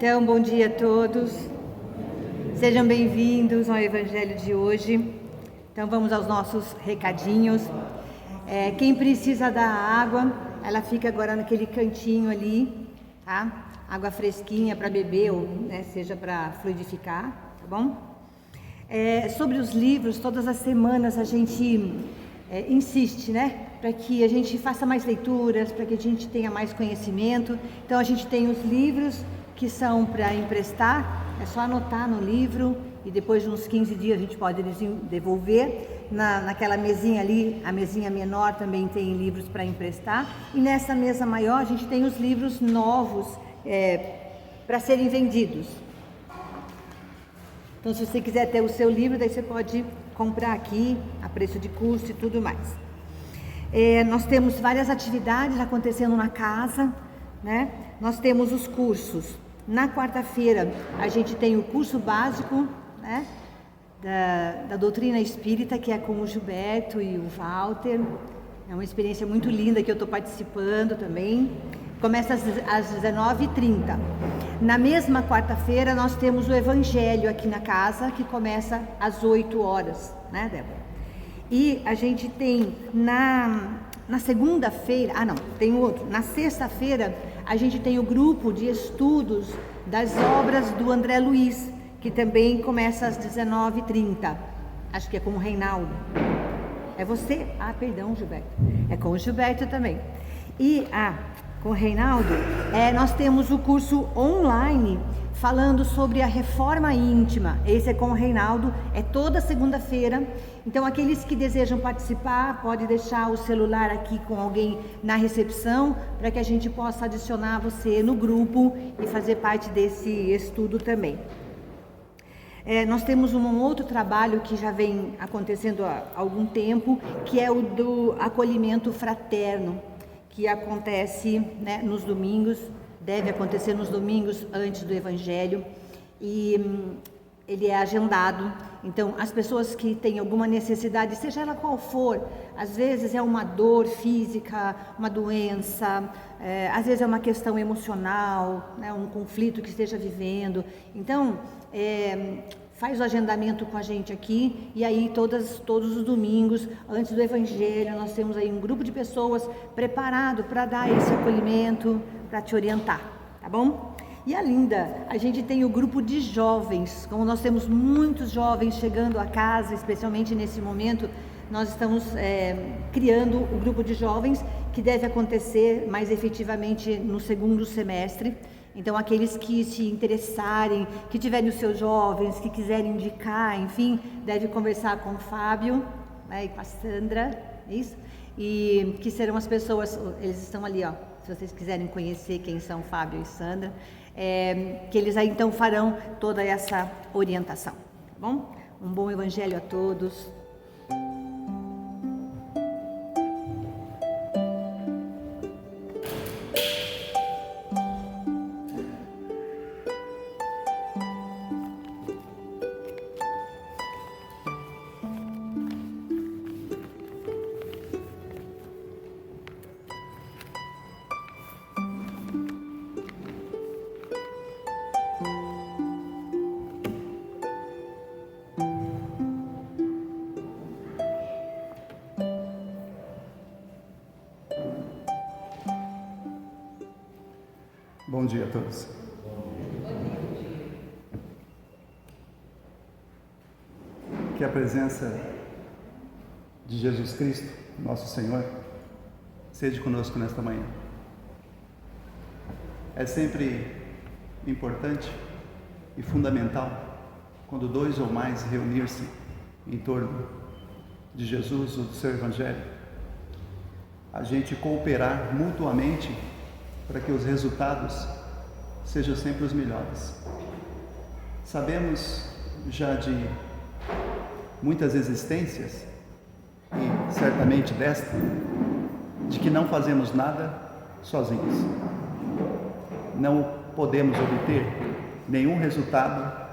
Então, bom dia a todos. Sejam bem-vindos ao Evangelho de hoje. Então, vamos aos nossos recadinhos. Quem precisa da água, ela fica agora naquele cantinho ali, tá? Água fresquinha para beber ou seja para fluidificar, tá bom? Sobre os livros, todas as semanas a gente insiste, para que a gente faça mais leituras, para que a gente tenha mais conhecimento. Então, a gente tem os livros que são para emprestar, é só anotar no livro e depois de uns 15 dias a gente pode devolver. Naquela mesinha ali, a mesinha menor também tem livros para emprestar, e nessa mesa maior a gente tem os livros novos para serem vendidos. Então, se você quiser ter o seu livro, daí você pode comprar aqui a preço de custo e tudo mais. Nós temos várias atividades acontecendo na casa, Nós temos os cursos. Na quarta-feira a gente tem o curso básico, da doutrina espírita, que é com o Gilberto e o Walter. É uma experiência muito linda que eu estou participando também. Começa às 19h30. Na mesma quarta-feira nós temos o Evangelho aqui na casa, que começa às 8h, Débora? E a gente tem na segunda-feira, tem outro. Na sexta-feira a gente tem o grupo de estudos das obras do André Luiz, que também começa às 19h30. Acho que é com o Reinaldo. É você? Perdão, Gilberto. É com o Gilberto também. E com o Reinaldo, nós temos o curso online falando sobre a reforma íntima. Esse é com o Reinaldo, é toda segunda-feira. Então, aqueles que desejam participar, pode deixar o celular aqui com alguém na recepção, para que a gente possa adicionar você no grupo e fazer parte desse estudo também. Nós temos um outro trabalho que já vem acontecendo há algum tempo, que é o do acolhimento fraterno, que acontece nos domingos, deve acontecer nos domingos antes do Evangelho, e ele é agendado. Então, as pessoas que têm alguma necessidade, seja ela qual for, às vezes é uma dor física, uma doença, às vezes é uma questão emocional, um conflito que esteja vivendo. Então, faz o agendamento com a gente aqui, e aí todos os domingos, antes do Evangelho, nós temos aí um grupo de pessoas preparado para dar esse acolhimento, para te orientar, tá bom? E a gente tem o grupo de jovens. Como nós temos muitos jovens chegando a casa, especialmente nesse momento, nós estamos criando o grupo de jovens, que deve acontecer mais efetivamente no segundo semestre. Então, aqueles que se interessarem, que tiverem os seus jovens, que quiserem indicar, enfim, deve conversar com o Fábio, e com a Sandra, é isso? E que serão as pessoas, eles estão ali, se vocês quiserem conhecer quem são Fábio e Sandra, que eles aí então farão toda essa orientação, tá bom? Um bom Evangelho a todos. Bom dia a todos. Que a presença de Jesus Cristo, nosso Senhor, seja conosco nesta manhã. É sempre importante e fundamental, quando dois ou mais reunir-se em torno de Jesus ou do seu Evangelho, a gente cooperar mutuamente para que os resultados sejam sempre os melhores. Sabemos já de muitas existências, e certamente desta, de que não fazemos nada sozinhos. Não podemos obter nenhum resultado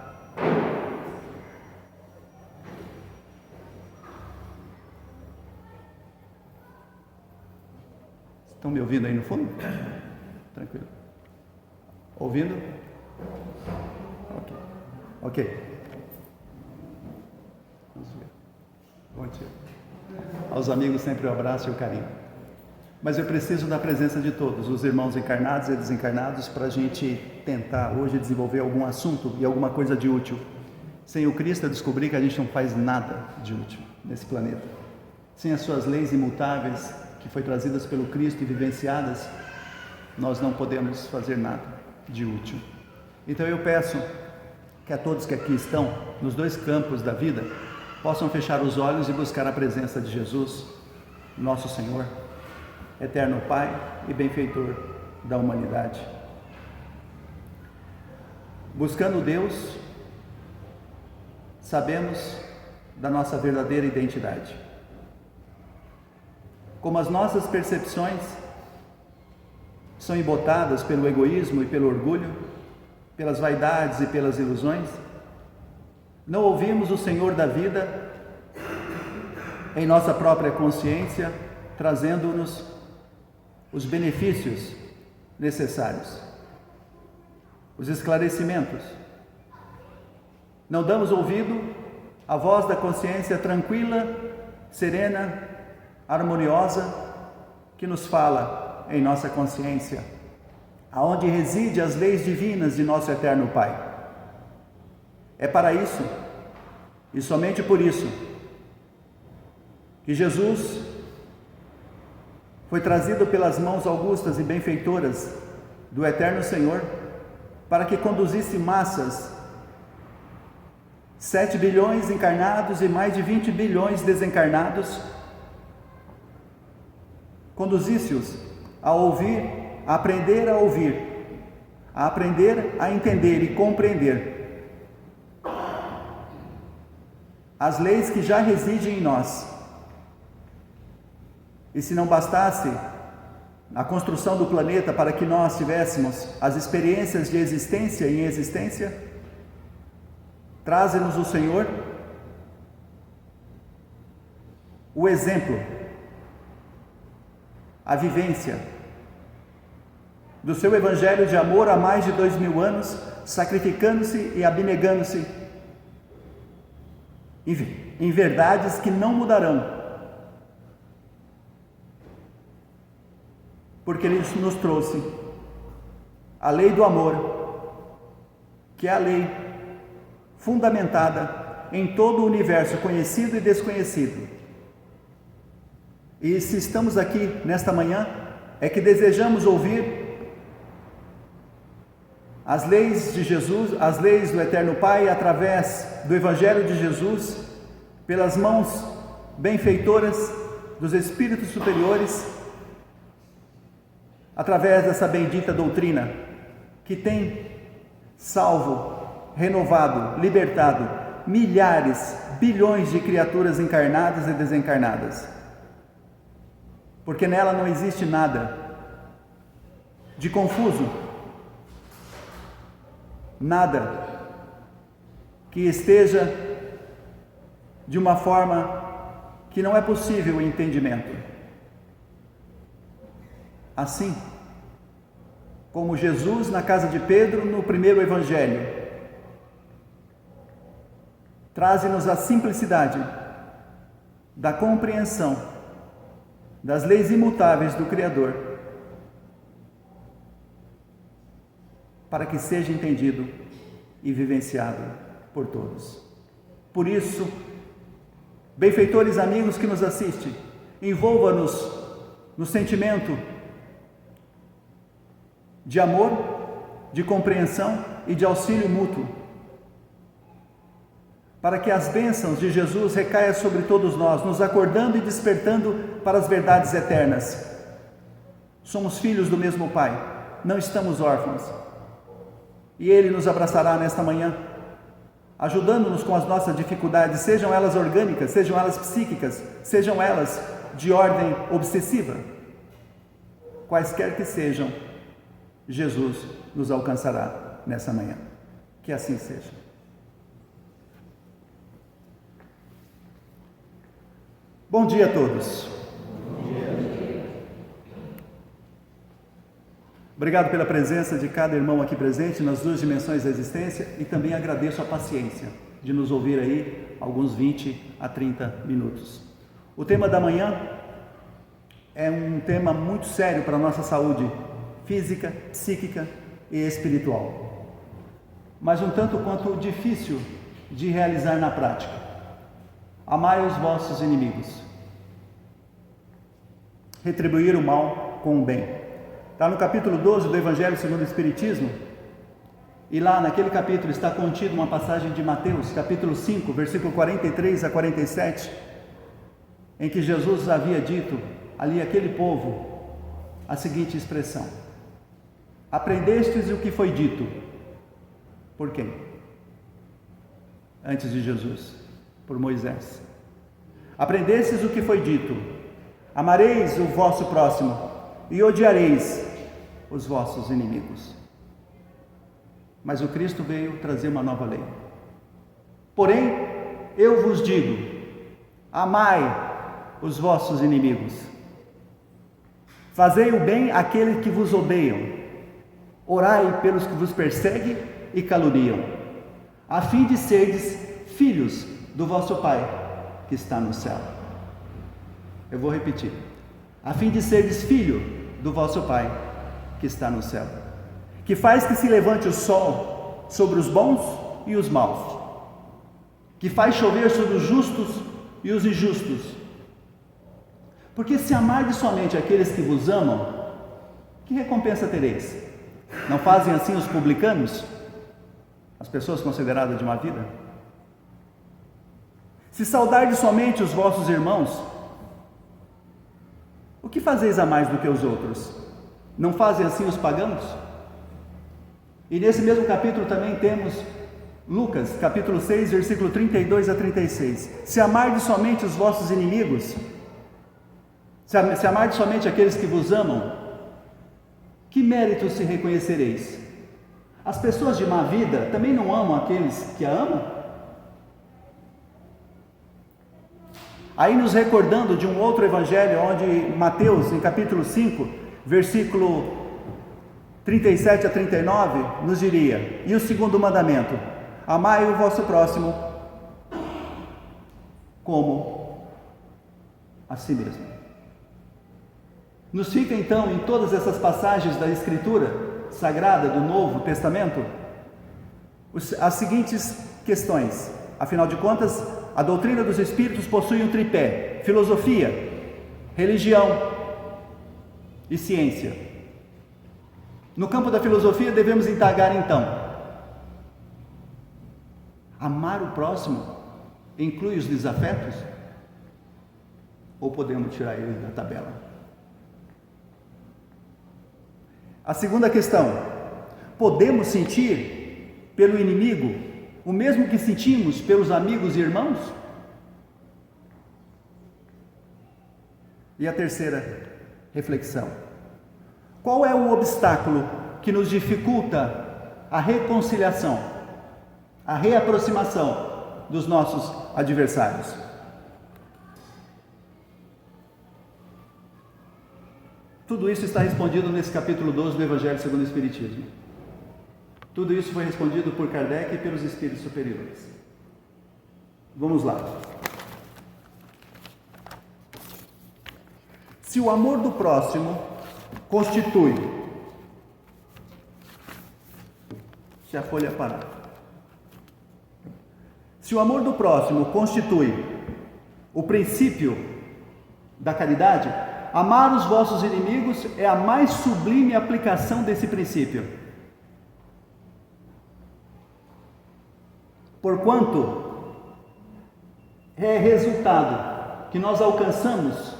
Estão me ouvindo aí no fundo? Tranquilo. Ouvindo? Ok. Vamos ver. Bom dia. Aos amigos sempre o abraço e o carinho. Mas eu preciso da presença de todos, os irmãos encarnados e desencarnados, para a gente tentar hoje desenvolver algum assunto e alguma coisa de útil. Sem o Cristo, eu descobri que a gente não faz nada de útil nesse planeta. Sem as suas leis imutáveis, que foi trazidas pelo Cristo e vivenciadas, nós não podemos fazer nada de útil. Então eu peço que a todos que aqui estão, nos dois campos da vida, possam fechar os olhos e buscar a presença de Jesus, nosso Senhor, eterno Pai e benfeitor da humanidade. Buscando Deus, sabemos da nossa verdadeira identidade. Como as nossas percepções são embotadas pelo egoísmo e pelo orgulho, pelas vaidades e pelas ilusões, não ouvimos o Senhor da vida em nossa própria consciência, trazendo-nos os benefícios necessários, os esclarecimentos. Não damos ouvido à voz da consciência tranquila, serena, harmoniosa, que nos fala em nossa consciência, aonde reside as leis divinas de nosso eterno Pai. É para isso, e somente por isso, que Jesus foi trazido pelas mãos augustas e benfeitoras do eterno Senhor, para que conduzisse massas, 7 bilhões encarnados e mais de 20 bilhões desencarnados, conduzisse-os a ouvir, a aprender a ouvir, a aprender a entender e compreender as leis que já residem em nós. E se não bastasse a construção do planeta para que nós tivéssemos as experiências de existência em existência, traze-nos o Senhor o exemplo, a vivência do seu Evangelho de amor há mais de 2000 anos, sacrificando-se e abnegando-se em verdades que não mudarão, porque Ele nos trouxe a lei do amor, que é a lei fundamentada em todo o universo conhecido e desconhecido. E se estamos aqui nesta manhã, é que desejamos ouvir as leis de Jesus, as leis do Eterno Pai, através do Evangelho de Jesus, pelas mãos benfeitoras dos Espíritos superiores, através dessa bendita doutrina, que tem salvo, renovado, libertado milhares, bilhões de criaturas encarnadas e desencarnadas. Porque nela não existe nada de confuso, nada que esteja de uma forma que não é possível o entendimento. Assim como Jesus na casa de Pedro no primeiro Evangelho traze-nos a simplicidade da compreensão das leis imutáveis do Criador, para que seja entendido e vivenciado por todos. Por isso, benfeitores amigos que nos assistem, envolva-nos no sentimento de amor, de compreensão e de auxílio mútuo, para que as bênçãos de Jesus recaiam sobre todos nós, nos acordando e despertando para as verdades eternas. Somos filhos do mesmo Pai, não estamos órfãos, e Ele nos abraçará nesta manhã, ajudando-nos com as nossas dificuldades, sejam elas orgânicas, sejam elas psíquicas, sejam elas de ordem obsessiva. Quaisquer que sejam, Jesus nos alcançará nessa manhã. Que assim seja. Bom dia a todos. Obrigado pela presença de cada irmão aqui presente nas duas dimensões da existência e também agradeço a paciência de nos ouvir aí alguns 20 a 30 minutos. O tema da manhã é um tema muito sério para a nossa saúde física, psíquica e espiritual, mas um tanto quanto difícil de realizar na prática. Amai os vossos inimigos, retribuir o mal com o bem. Está no capítulo 12 do Evangelho segundo o Espiritismo, e lá naquele capítulo está contida uma passagem de Mateus, capítulo 5, versículo 43 a 47, em que Jesus havia dito ali àquele povo a seguinte expressão: aprendestes o que foi dito. Por quem? Antes de Jesus, por Moisés. Aprendestes o que foi dito: amareis o vosso próximo e odiareis os vossos inimigos. Mas o Cristo veio trazer uma nova lei. Porém, eu vos digo: amai os vossos inimigos, fazei o bem àqueles que vos odeiam, orai pelos que vos perseguem e caluniam, a fim de serdes filhos do vosso Pai que está no céu. Eu vou repetir: a fim de serdes filho do vosso Pai que está no céu, que faz que se levante o sol sobre os bons e os maus, que faz chover sobre os justos e os injustos. Porque se amardes somente aqueles que vos amam, que recompensa tereis? Não fazem assim os publicanos, as pessoas consideradas de má vida? Se saudardes somente os vossos irmãos, o que fazeis a mais do que os outros? Não fazem assim os pagãos? E nesse mesmo capítulo também temos Lucas, capítulo 6, versículo 32 a 36. Se amardes somente os vossos inimigos, se amardes somente aqueles que vos amam, que mérito se reconhecereis? As pessoas de má vida também não amam aqueles que a amam? Aí nos recordando de um outro evangelho, onde Mateus, em capítulo 5, versículo 37 a 39, nos diria: e o segundo mandamento: amai o vosso próximo como a si mesmo. Nos fica então em todas essas passagens da Escritura Sagrada do Novo Testamento as seguintes questões. Afinal de contas, a doutrina dos Espíritos possui um tripé: filosofia, religião e ciência. No campo da filosofia devemos indagar então: amar o próximo inclui os desafetos? Ou podemos tirar ele da tabela? A segunda questão: podemos sentir pelo inimigo o mesmo que sentimos pelos amigos e irmãos? E a terceira reflexão: qual é o obstáculo que nos dificulta a reconciliação, a reaproximação dos nossos adversários? Tudo isso está respondido nesse capítulo 12 do Evangelho segundo o Espiritismo. Tudo isso foi respondido por Kardec e pelos espíritos superiores. Vamos lá. Se o amor do próximo constitui, se a folha parar, se o amor do próximo constitui o princípio da caridade, amar os vossos inimigos é a mais sublime aplicação desse princípio. Porquanto é resultado que nós alcançamos,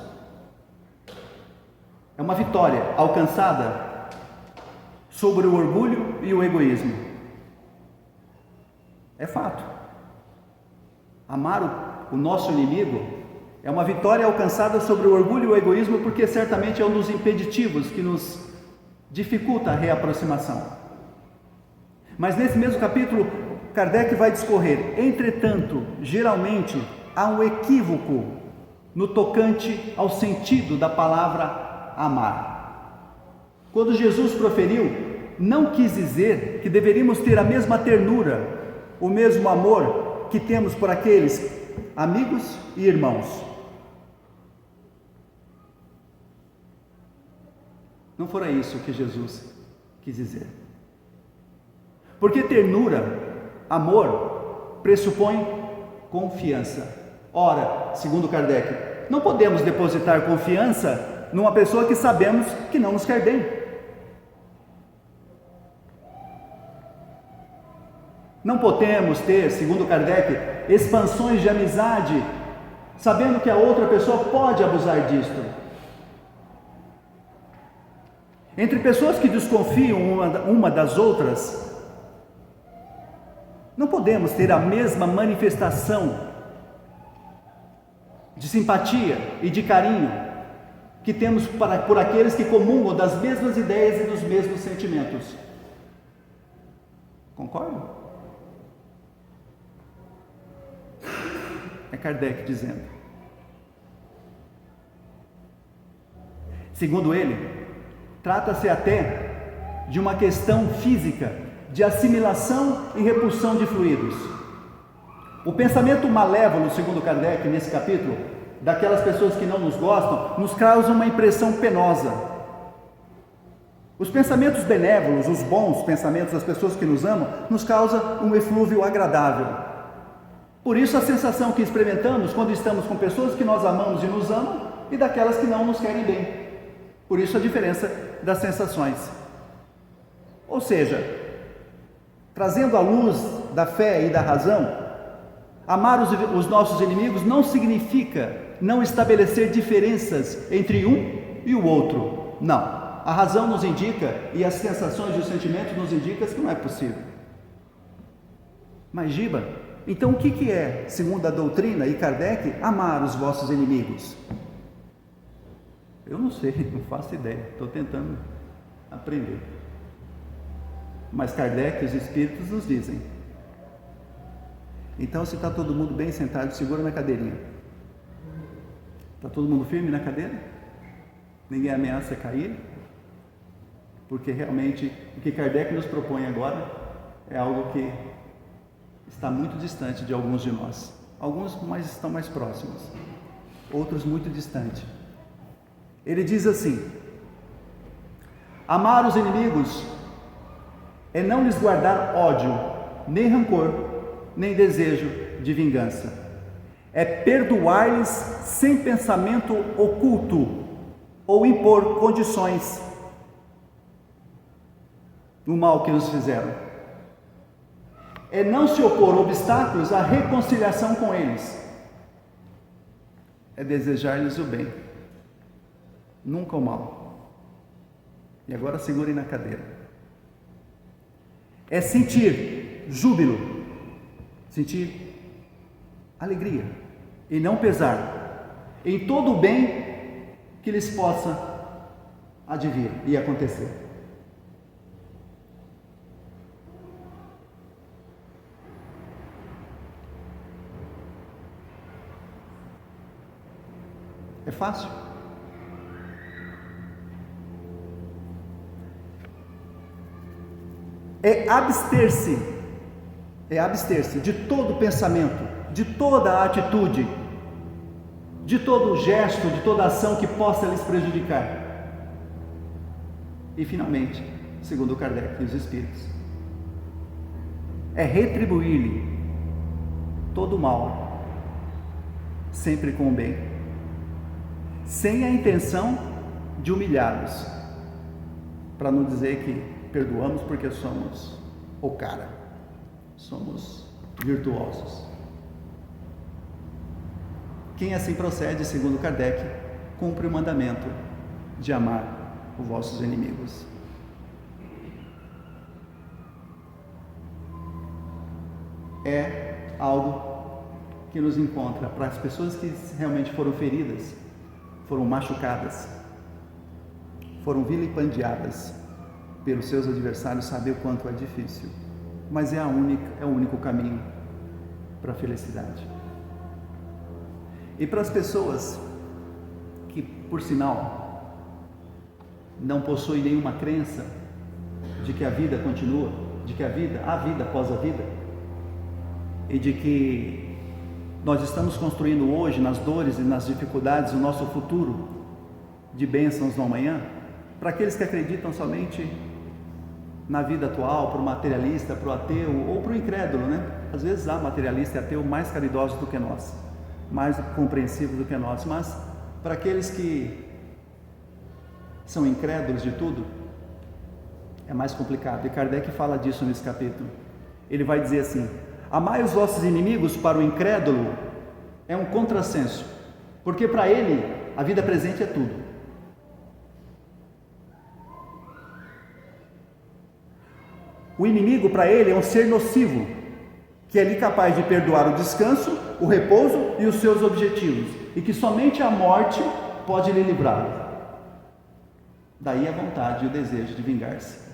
é uma vitória alcançada sobre o orgulho e o egoísmo. É fato. Amar o nosso inimigo é uma vitória alcançada sobre o orgulho e o egoísmo, porque certamente é um dos impeditivos que nos dificulta a reaproximação. Mas nesse mesmo capítulo, Kardec vai discorrer: entretanto, geralmente há um equívoco no tocante ao sentido da palavra amar. Quando Jesus proferiu, não quis dizer que deveríamos ter a mesma ternura, o mesmo amor que temos por aqueles amigos e irmãos. Não foi isso que Jesus quis dizer. Porque ternura, amor, pressupõe confiança. Ora, segundo Kardec, não podemos depositar confiança numa pessoa que sabemos que não nos quer bem. Não podemos ter, segundo Kardec, expansões de amizade, sabendo que a outra pessoa pode abusar disto. Entre pessoas que desconfiam uma das outras, não podemos ter a mesma manifestação de simpatia e de carinho que temos por aqueles que comungam das mesmas ideias e dos mesmos sentimentos. Concordam? É Kardec dizendo. Segundo ele, trata-se até de uma questão física, de assimilação e repulsão de fluidos. O pensamento malévolo, segundo Kardec, nesse capítulo, daquelas pessoas que não nos gostam, nos causa uma impressão penosa. Os pensamentos benévolos, os bons pensamentos das pessoas que nos amam, nos causam um eflúvio agradável. Por isso a sensação que experimentamos quando estamos com pessoas que nós amamos e nos amam, e daquelas que não nos querem bem. Por isso a diferença das sensações. Ou seja, trazendo à luz da fé e da razão, amar os nossos inimigos não significa não estabelecer diferenças entre um e o outro. Não. A razão nos indica, e as sensações e os sentimentos nos indicam que não é possível. Mas Giba, então o que é, segundo a doutrina e Kardec, amar os vossos inimigos? Eu não sei, não faço ideia, estou tentando aprender. Mas Kardec e os Espíritos nos dizem. Então, se está todo mundo bem sentado, segura na cadeirinha. Está todo mundo firme na cadeira? Ninguém ameaça cair? Porque realmente o que Kardec nos propõe agora é algo que está muito distante de alguns de nós. Alguns estão mais próximos, outros muito distantes. Ele diz assim: amar os inimigos é não lhes guardar ódio, nem rancor, nem desejo de vingança. É perdoar-lhes sem pensamento oculto ou impor condições no mal que nos fizeram. É não se opor obstáculos à reconciliação com eles. É desejar-lhes o bem, nunca o mal. E agora segurem na cadeira. É sentir júbilo, sentir alegria e não pesar em todo o bem que lhes possa advir e acontecer. É fácil? É abster-se de todo pensamento, de toda atitude, de todo gesto, de toda ação que possa lhes prejudicar. E finalmente, segundo Kardec e os Espíritos, é retribuir-lhe todo o mal, sempre com o bem, sem a intenção de humilhá-los, para não dizer que perdoamos porque somos o cara, somos virtuosos. Quem assim procede, segundo Kardec, cumpre o mandamento de amar os vossos inimigos. É algo que nos encontra para as pessoas que realmente foram feridas, foram machucadas, foram vilipendiadas pelos seus adversários, saber o quanto é difícil, mas é o único caminho para a felicidade. E para as pessoas que, por sinal, não possui nenhuma crença de que a vida continua, de que há vida após a vida, e de que nós estamos construindo hoje, nas dores e nas dificuldades, o nosso futuro de bênçãos no amanhã, para aqueles que acreditam somente na vida atual, para o materialista, para o ateu ou para o incrédulo, né? Às vezes há materialista e ateu mais caridosos do que nós, mais compreensivos do que nós, mas para aqueles que são incrédulos de tudo, é mais complicado. E Kardec fala disso nesse capítulo. Ele vai dizer assim: amai os vossos inimigos, para o incrédulo é um contrassenso, porque para ele a vida presente é tudo. O inimigo para ele é um ser nocivo, que é ali capaz de perdoar o descanso, o repouso e os seus objetivos, e que somente a morte pode lhe livrá-lo. Daí a vontade e o desejo de vingar-se.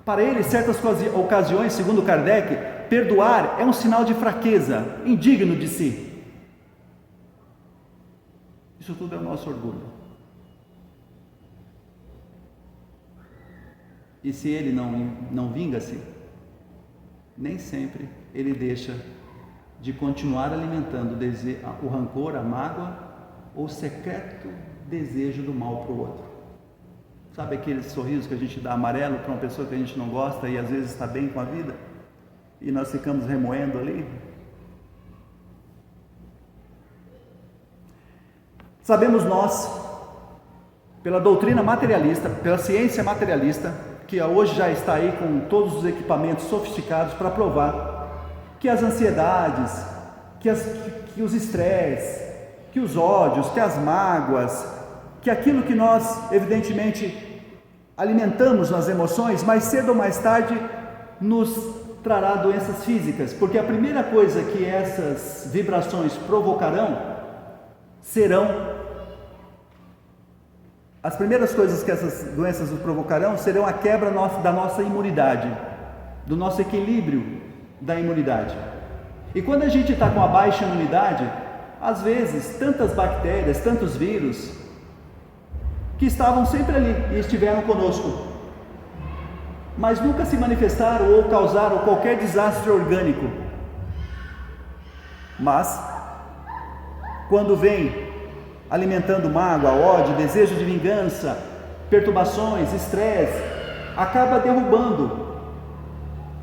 Para ele, em certas ocasiões, segundo Kardec, perdoar é um sinal de fraqueza, indigno de si. Isso tudo é o nosso orgulho. E se ele não vinga-se, nem sempre ele deixa de continuar alimentando o rancor, a mágoa ou o secreto desejo do mal para o outro. Sabe aquele sorriso que a gente dá amarelo para uma pessoa que a gente não gosta e às vezes está bem com a vida? E nós ficamos remoendo ali? Sabemos nós, pela doutrina materialista, pela ciência materialista, que hoje já está aí com todos os equipamentos sofisticados para provar que as ansiedades, que os estresses, que os ódios, que as mágoas, que aquilo que nós evidentemente alimentamos nas emoções, mais cedo ou mais tarde nos trará doenças físicas, porque a primeira coisa que essas vibrações provocarão as primeiras coisas que essas doenças nos provocarão serão a quebra da nossa imunidade, do nosso equilíbrio da imunidade. E quando a gente está com a baixa imunidade, às vezes tantas bactérias, tantos vírus, que estavam sempre ali e estiveram conosco, mas nunca se manifestaram ou causaram qualquer desastre orgânico. Mas, quando vem alimentando mágoa, ódio, desejo de vingança, perturbações, estresse, acaba derrubando,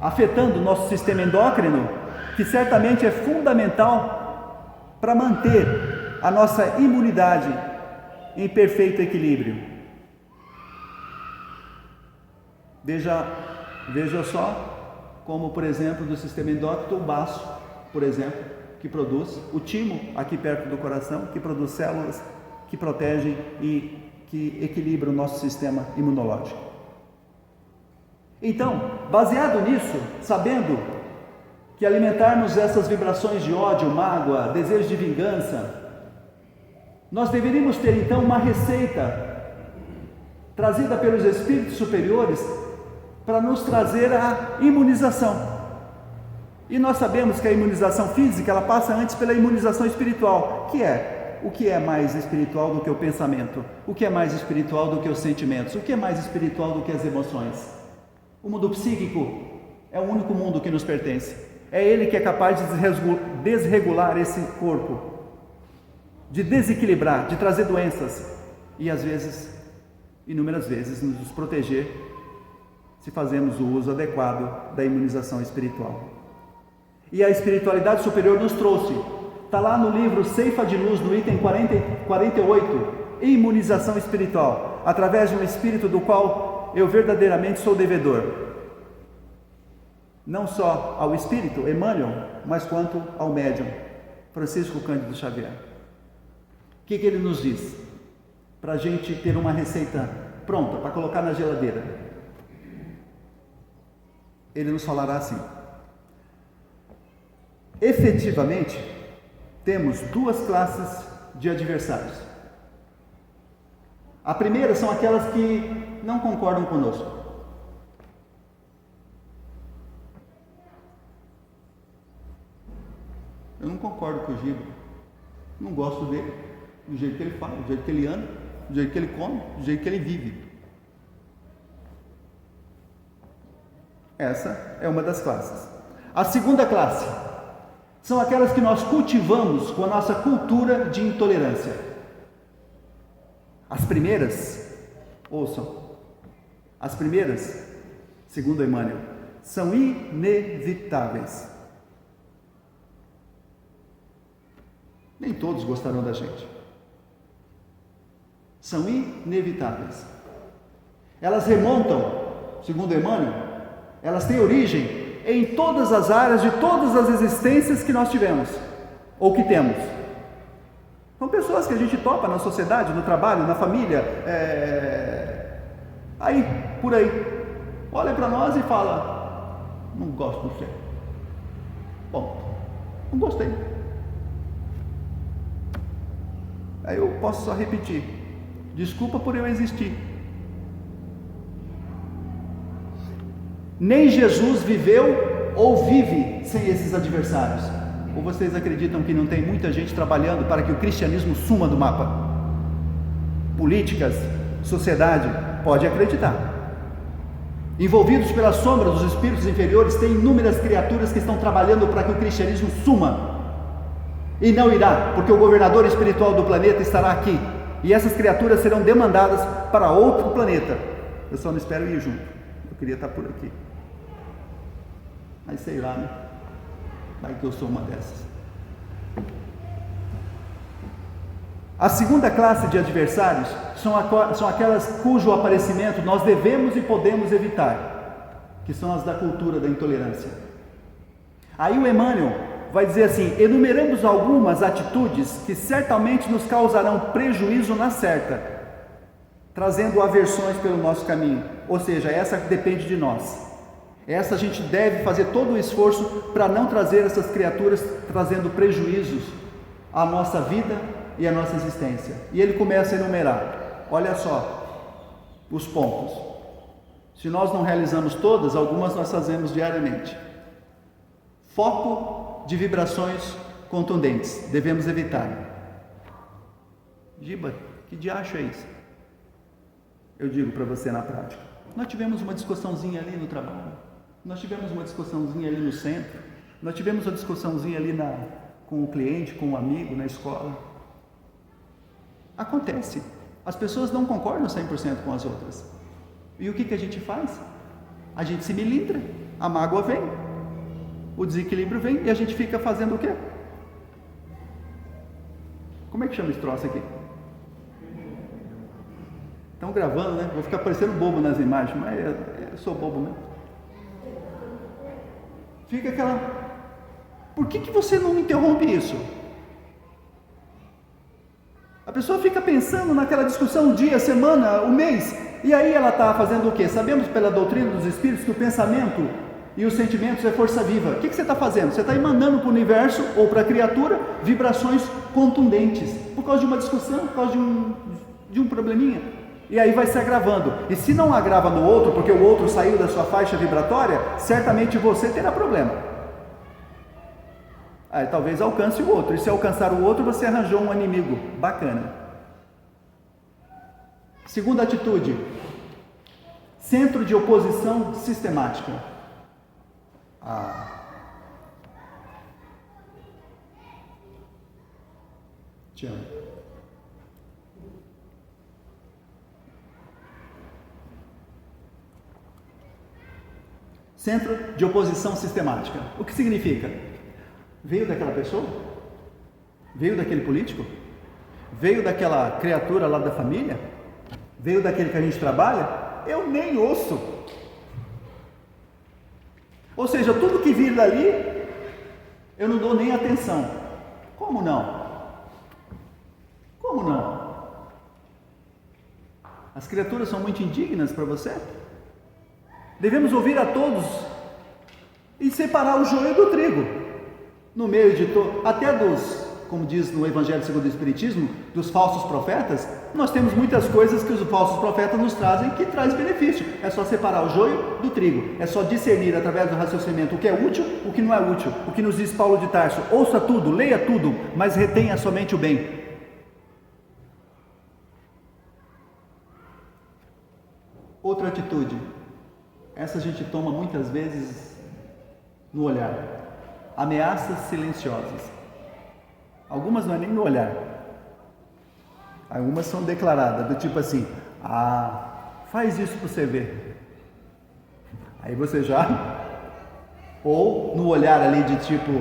afetando o nosso sistema endócrino, que certamente é fundamental para manter a nossa imunidade em perfeito equilíbrio. Veja só como, por exemplo, do sistema endócrino, o baço, por exemplo, que produz o timo aqui perto do coração, que produz células que protegem e que equilibram o nosso sistema imunológico. Então, baseado nisso, sabendo que alimentarmos essas vibrações de ódio, mágoa, desejo de vingança, nós deveríamos ter então uma receita trazida pelos espíritos superiores para nos trazer a imunização. E nós sabemos que a imunização física, ela passa antes pela imunização espiritual, o que é mais espiritual do que o pensamento? O que é mais espiritual do que os sentimentos? O que é mais espiritual do que as emoções? O mundo psíquico é o único mundo que nos pertence. É ele que é capaz de desregular esse corpo, de desequilibrar, de trazer doenças e às vezes, inúmeras vezes, nos proteger se fazemos o uso adequado da imunização espiritual. E a espiritualidade superior nos trouxe, está lá no livro Ceifa de Luz, no item 48, imunização espiritual, através de um espírito do qual eu verdadeiramente sou devedor, não só ao espírito Emmanuel, mas quanto ao médium Francisco Cândido Xavier. O que ele nos diz? Para a gente ter uma receita pronta, para colocar na geladeira. Ele nos falará assim: efetivamente, temos duas classes de adversários. A primeira são aquelas que não concordam conosco. Eu não concordo com o Giba, não gosto dele, do jeito que ele fala, do jeito que ele anda, do jeito que ele come, do jeito que ele vive. Essa é uma das classes. A segunda classe são aquelas que nós cultivamos com a nossa cultura de intolerância. As primeiras, ouçam, as primeiras, segundo Emmanuel, são inevitáveis. Nem todos gostarão da gente. São inevitáveis. Elas remontam, segundo Emmanuel, elas têm origem em todas as áreas de todas as existências que nós tivemos, ou que temos. São pessoas que a gente topa na sociedade, no trabalho, na família, aí, por aí. Olha para nós e fala, não gosto do você. Bom, não gostei. Aí eu posso só repetir, desculpa por eu existir. Nem Jesus viveu ou vive sem esses adversários. Ou vocês acreditam que não tem muita gente trabalhando para que o cristianismo suma do mapa? Políticas, sociedade, pode acreditar. Envolvidos pela sombra dos espíritos inferiores, tem inúmeras criaturas que estão trabalhando para que o cristianismo suma. E não irá, porque o governador espiritual do planeta estará aqui. E essas criaturas serão demandadas para outro planeta. Eu só não espero ir junto. Eu queria estar por aqui. Mas sei lá, né? Vai que eu sou uma dessas. A segunda classe de adversários são aquelas cujo aparecimento nós devemos e podemos evitar, que são as da cultura da intolerância. Aí o Emmanuel vai dizer assim: enumeramos algumas atitudes que certamente nos causarão prejuízo na certa, trazendo aversões pelo nosso caminho. Ou seja, essa depende de nós. Essa a gente deve fazer todo o esforço para não trazer essas criaturas trazendo prejuízos à nossa vida e à nossa existência. E ele começa a enumerar. Olha só os pontos. Se nós não realizamos todas, algumas nós fazemos diariamente. Foco de vibrações contundentes, devemos evitar. Giba, que diacho é isso? Eu digo para você na prática. Nós tivemos uma discussãozinha ali no trabalho, nós tivemos uma discussãozinha ali no centro, nós tivemos uma discussãozinha ali com o cliente, com o amigo, na escola. Acontece. As pessoas não concordam 100% com as outras. E o que a gente faz? A gente se melindra, a mágoa vem, o desequilíbrio vem e a gente fica fazendo o quê? Como é que chama esse troço aqui? Estão gravando, né? Vou ficar parecendo bobo nas imagens, mas eu sou bobo mesmo. Fica aquela... Por que você não interrompe isso? A pessoa fica pensando naquela discussão o dia, a semana, o mês, e aí ela está fazendo o quê? Sabemos pela doutrina dos espíritos que o pensamento e os sentimentos é força viva. O que você está fazendo? Você está emanando para o universo ou para a criatura vibrações contundentes, por causa de uma discussão, por causa de um probleminha. E aí vai se agravando. E se não agrava no outro, porque o outro saiu da sua faixa vibratória, certamente você terá problema. Aí talvez alcance o outro. E se alcançar o outro, você arranjou um inimigo. Bacana. Segunda atitude. Centro de oposição sistemática. Te amo. Centro de oposição sistemática. O que significa? Veio daquela pessoa? Veio daquele político? Veio daquela criatura lá da família? Veio daquele que a gente trabalha? Eu nem ouço. Ou seja, tudo que vir dali, eu não dou nem atenção. Como não? Como não? As criaturas são muito indignas para você? Devemos ouvir a todos e separar o joio do trigo. No meio de até dos, como diz no Evangelho segundo o Espiritismo, dos falsos profetas, nós temos muitas coisas que os falsos profetas nos trazem que traz benefício. É só separar o joio do trigo, é só discernir através do raciocinamento o que é útil, o que não é útil. O que nos diz Paulo de Tarso: ouça tudo, leia tudo, mas retenha somente o bem. essa a gente toma muitas vezes no olhar. Ameaças silenciosas. Algumas não é nem no olhar. Algumas são declaradas, do tipo assim, faz isso para você ver. Aí você já... Ou no olhar ali de tipo,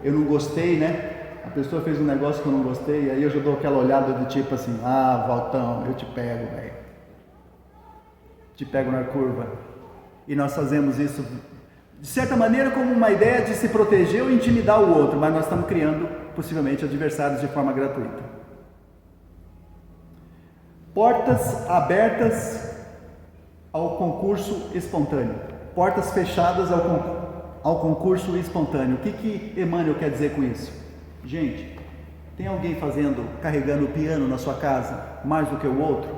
eu não gostei, né? A pessoa fez um negócio que eu não gostei, aí eu já dou aquela olhada do tipo assim, Valtão, eu te pego, velho. Te pego na curva. E nós fazemos isso, de certa maneira, como uma ideia de se proteger ou intimidar o outro, mas nós estamos criando, possivelmente, adversários de forma gratuita. Portas abertas ao concurso espontâneo. Portas fechadas ao concurso espontâneo. O que Emmanuel quer dizer com isso? Gente, tem alguém carregando o piano na sua casa mais do que o outro?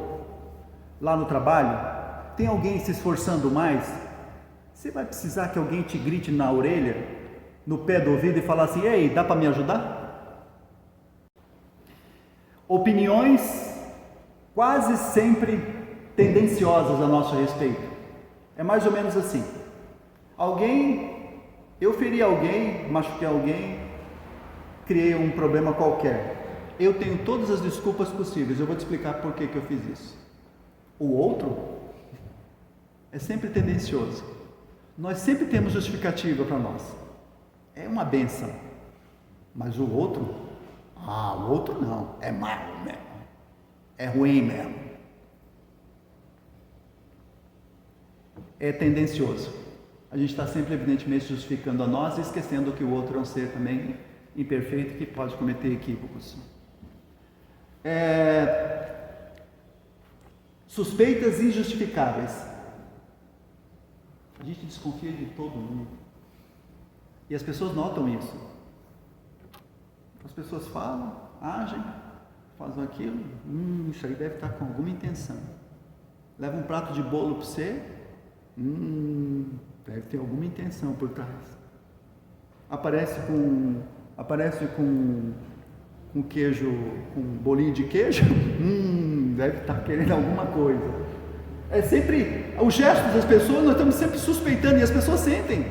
Lá no trabalho? Tem alguém se esforçando mais? Você vai precisar que alguém te grite na orelha, no pé do ouvido e falar assim, ei, dá para me ajudar? Opiniões quase sempre tendenciosas a nosso respeito. É mais ou menos assim. Eu feri alguém, machuquei alguém, criei um problema qualquer. Eu tenho todas as desculpas possíveis, eu vou te explicar por que eu fiz isso. O outro é sempre tendencioso. Nós sempre temos justificativa para nós. É uma bênção. Mas o outro não, é mau mesmo. É ruim mesmo. É tendencioso. A gente está sempre evidentemente justificando a nós e esquecendo que o outro é um ser também imperfeito que pode cometer equívocos. Suspeitas injustificáveis. A gente desconfia de todo mundo. E as pessoas notam isso. As pessoas falam, agem, fazem aquilo. Isso aí deve estar com alguma intenção. Leva um prato de bolo para você. Deve ter alguma intenção por trás. Aparece com queijo, com bolinho de queijo. Deve estar querendo alguma coisa. É sempre os gestos das pessoas, nós estamos sempre suspeitando e as pessoas sentem.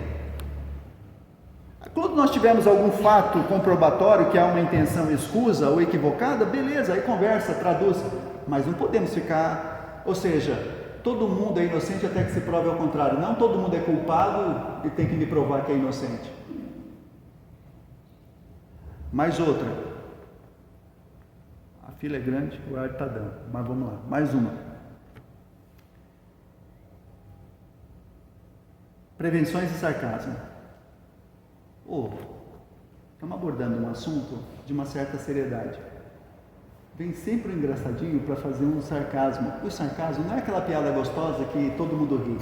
Quando nós tivermos algum fato comprobatório que há uma intenção escusa ou equivocada, beleza, aí conversa, traduz, mas não podemos ficar, ou seja, todo mundo é inocente até que se prove ao contrário. Não todo mundo é culpado e tem que me provar que é inocente. Mais outra. A fila é grande, o ar está dando, mas vamos lá, mais uma. Prevenções e sarcasmo. Estamos abordando um assunto de uma certa seriedade. Vem sempre um engraçadinho para fazer um sarcasmo. O sarcasmo não é aquela piada gostosa que todo mundo ri.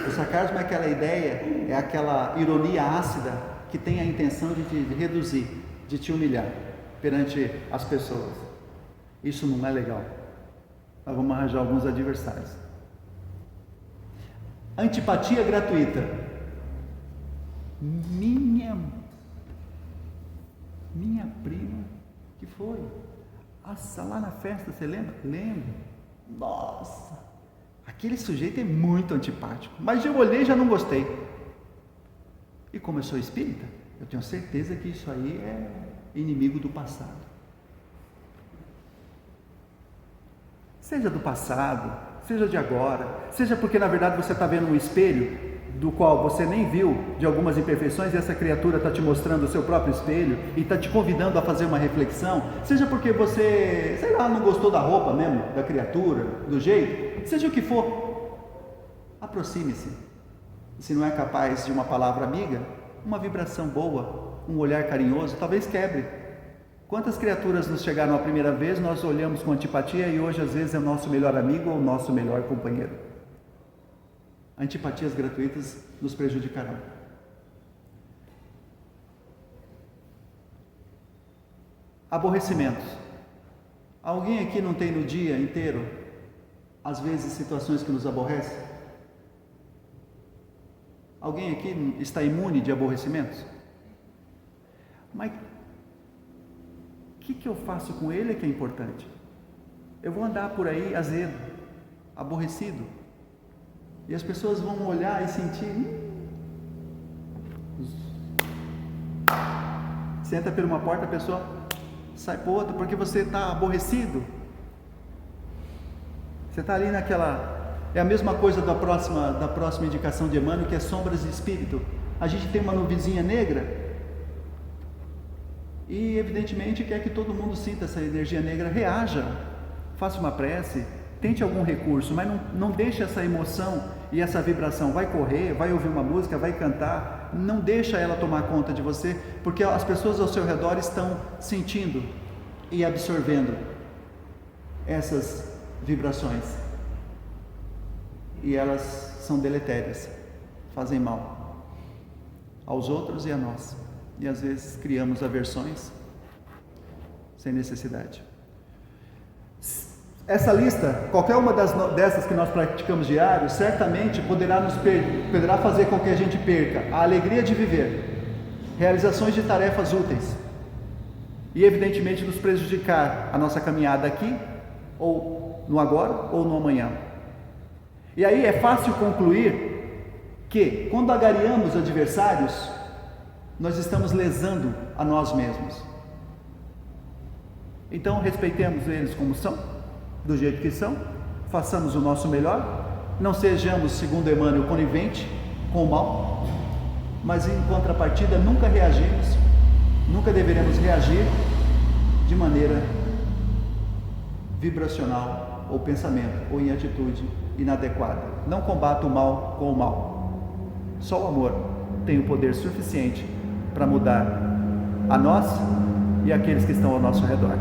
O sarcasmo é aquela ideia, é aquela ironia ácida que tem a intenção de te reduzir, de te humilhar perante as pessoas. Isso não é legal. Nós vamos arranjar alguns adversários. Antipatia gratuita. Minha prima, que foi? Nossa, lá na festa, você lembra? Lembro. Nossa, aquele sujeito é muito antipático. Mas eu olhei e já não gostei. E como eu sou espírita, eu tenho certeza que isso aí é inimigo do passado. Seja do passado, seja de agora, seja porque na verdade você está vendo um espelho do qual você nem viu, de algumas imperfeições, e essa criatura está te mostrando o seu próprio espelho e está te convidando a fazer uma reflexão, seja porque você, não gostou da roupa mesmo, da criatura, do jeito, seja o que for, aproxime-se. Se não é capaz de uma palavra amiga, uma vibração boa, um olhar carinhoso, talvez quebre. Quantas criaturas nos chegaram a primeira vez, nós olhamos com antipatia e hoje às vezes é o nosso melhor amigo ou o nosso melhor companheiro. Antipatias gratuitas nos prejudicarão. Aborrecimentos. Alguém aqui não tem no dia inteiro, às vezes, situações que nos aborrecem? Alguém aqui está imune de aborrecimentos? Mas o que eu faço com ele é que é importante. Eu vou andar por aí azedo, aborrecido. E as pessoas vão olhar e sentir. Você entra por uma porta, a pessoa sai por outra, porque você está aborrecido. Você está ali naquela... É a mesma coisa da próxima indicação de Emmanuel, que é sombras de espírito. A gente tem uma nuvenzinha negra e evidentemente quer que todo mundo sinta essa energia negra, reaja, faça uma prece, tente algum recurso, mas não deixe essa emoção e essa vibração, vai correr, vai ouvir uma música, vai cantar, não deixa ela tomar conta de você, porque as pessoas ao seu redor estão sentindo e absorvendo essas vibrações e elas são deletérias, fazem mal aos outros e a nós, e às vezes criamos aversões sem necessidade. Essa lista, qualquer uma dessas que nós praticamos diário, certamente poderá fazer com que a gente perca a alegria de viver, realizações de tarefas úteis e evidentemente nos prejudicar a nossa caminhada aqui, ou no agora, ou no amanhã. E aí é fácil concluir que quando agariamos adversários, nós estamos lesando a nós mesmos. Então respeitemos eles como são, do jeito que são, façamos o nosso melhor, não sejamos, segundo Emmanuel, conivente com o mal, mas em contrapartida nunca reagimos, nunca deveremos reagir de maneira vibracional ou pensamento ou em atitude inadequada. Não combata o mal com o mal. Só o amor tem o poder suficiente para mudar a nós e aqueles que estão ao nosso redor.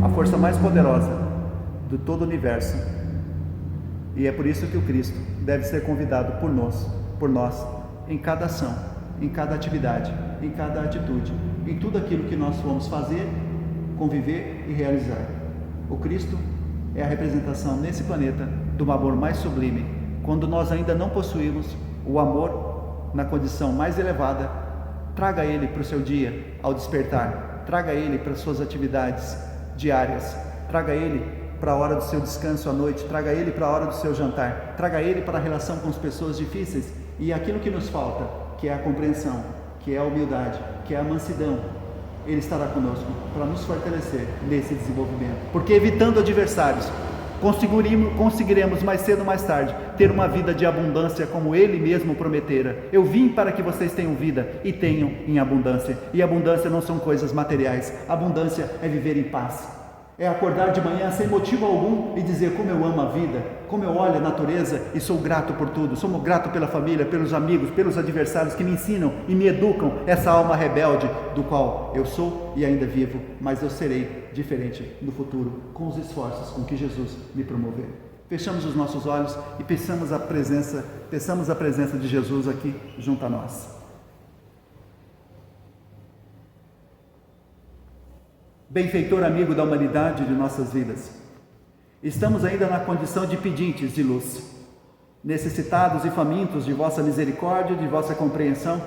A força mais poderosa de todo o universo. E é por isso que o Cristo deve ser convidado por nós, em cada ação, em cada atividade, em cada atitude, em tudo aquilo que nós vamos fazer, conviver e realizar. O Cristo é a representação nesse planeta do amor mais sublime. Quando nós ainda não possuímos o amor na condição mais elevada, traga ele para o seu dia ao despertar, traga ele para as suas atividades diárias, traga ele para a hora do seu descanso à noite, traga ele para a hora do seu jantar, traga ele para a relação com as pessoas difíceis, e aquilo que nos falta, que é a compreensão, que é a humildade, que é a mansidão, ele estará conosco para nos fortalecer nesse desenvolvimento, porque evitando adversários, conseguiremos mais cedo ou mais tarde ter uma vida de abundância como ele mesmo prometera. Eu vim para que vocês tenham vida e tenham em abundância, e abundância não são coisas materiais, abundância é viver em paz, é acordar de manhã sem motivo algum e dizer como eu amo a vida, como eu olho a natureza e sou grato por tudo, sou grato pela família, pelos amigos, pelos adversários que me ensinam e me educam essa alma rebelde do qual eu sou e ainda vivo, mas eu serei diferente no futuro com os esforços com que Jesus me promover. Fechamos os nossos olhos e peçamos a presença de Jesus aqui junto a nós. Benfeitor amigo da humanidade de nossas vidas, estamos ainda na condição de pedintes de luz, necessitados e famintos de vossa misericórdia, de vossa compreensão,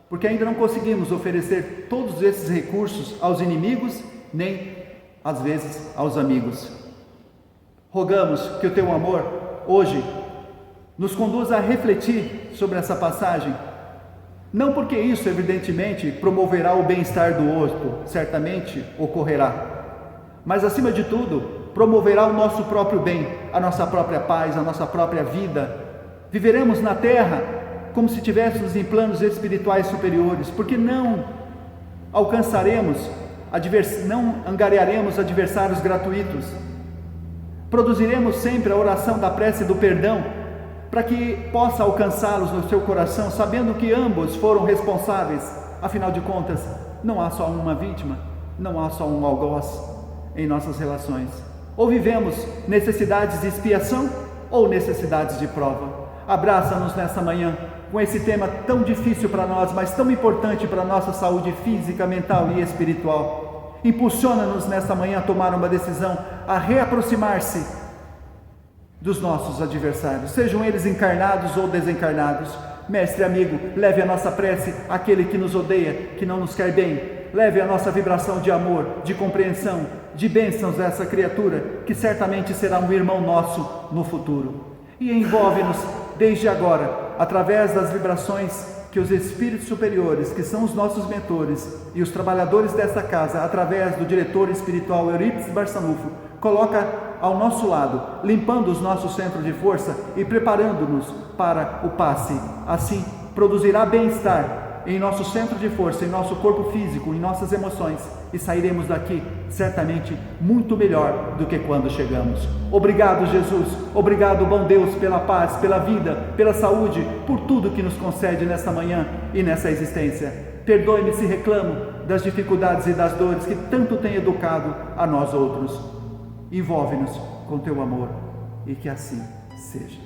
porque ainda não conseguimos oferecer todos esses recursos aos inimigos, nem, às vezes, aos amigos. Rogamos que o teu amor, hoje, nos conduza a refletir sobre essa passagem, não porque isso, evidentemente, promoverá o bem-estar do outro, certamente ocorrerá, mas, acima de tudo, promoverá o nosso próprio bem, a nossa própria paz, a nossa própria vida. Viveremos na terra como se estivéssemos em planos espirituais superiores, porque não angariaremos adversários gratuitos. Produziremos sempre a oração da prece do perdão, para que possa alcançá-los no seu coração, sabendo que ambos foram responsáveis. Afinal de contas, não há só uma vítima, não há só um algoz em nossas relações. Ou vivemos necessidades de expiação, ou necessidades de prova. Abraça-nos nessa manhã, com esse tema tão difícil para nós, mas tão importante para a nossa saúde física, mental e espiritual. Impulsiona-nos nessa manhã a tomar uma decisão, a reaproximar-se dos nossos adversários, sejam eles encarnados ou desencarnados. Mestre amigo, leve a nossa prece àquele que nos odeia, que não nos quer bem. Leve a nossa vibração de amor, de compreensão, de bênçãos a essa criatura, que certamente será um irmão nosso no futuro. E envolve-nos desde agora, através das vibrações que os espíritos superiores, que são os nossos mentores, e os trabalhadores desta casa, através do diretor espiritual Eurípides Barçanufo, coloca ao nosso lado, limpando os nossos centros de força e preparando-nos para o passe. Assim, produzirá bem-estar em nosso centro de força, em nosso corpo físico, em nossas emoções, e sairemos daqui certamente muito melhor do que quando chegamos. Obrigado, Jesus, obrigado, bom Deus, pela paz, pela vida, pela saúde, por tudo que nos concede nesta manhã e nessa existência. Perdoe-me se reclamo das dificuldades e das dores que tanto tem educado a nós outros. Envolve-nos com teu amor, e que assim seja.